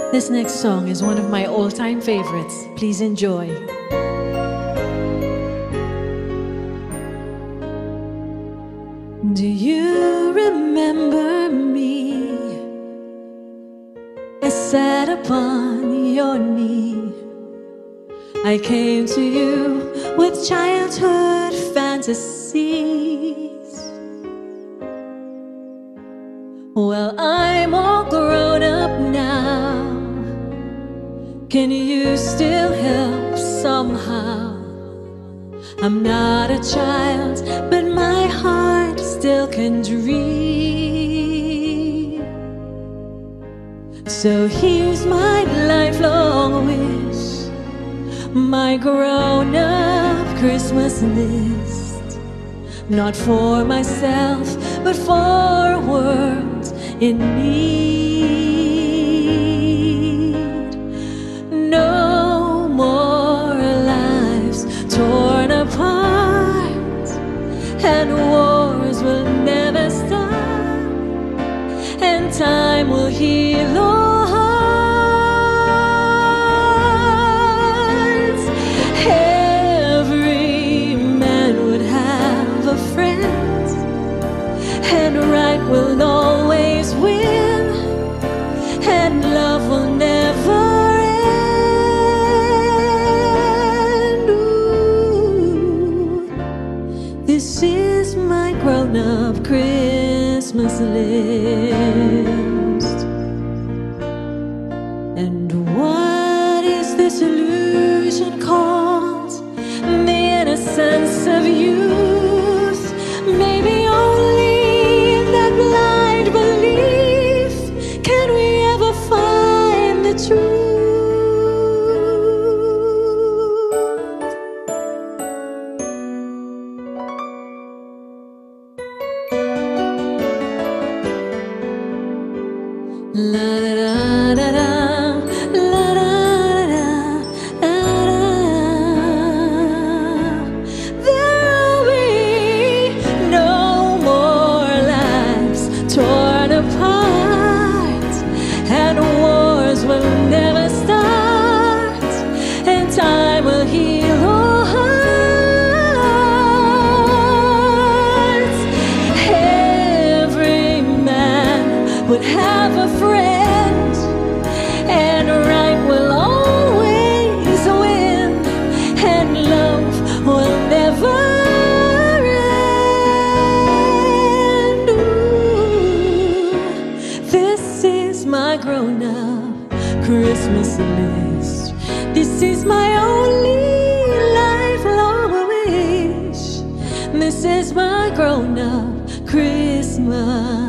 This next song is one of my all-time favorites. Please enjoy. Do you remember me? I sat upon your knee. I came to you with childhood fantasies. Well, I'm all grown up now. Can you still help somehow? I'm not a child, but my heart still can dream. So here's my lifelong wish, my grown-up Christmas list. Not for myself, but for a world in need. No more lives torn apart, and wars will never stop, and time will heal all hearts. Every man would have a friend, and right will always win, and love will never end. Ooh, this is my grown-up Christmas list. And what is this illusion called? The innocence of youth. Maybe only in that blind belief can we ever find the truth. La da da da da, la da da da da. There'll be no more lives torn apart, and wars will never start, and time will heal all hearts. Every man would have a friend, and right will always win, and love will never end. Ooh, this is my grown-up Christmas list. This is my only lifelong wish. This is my grown-up Christmas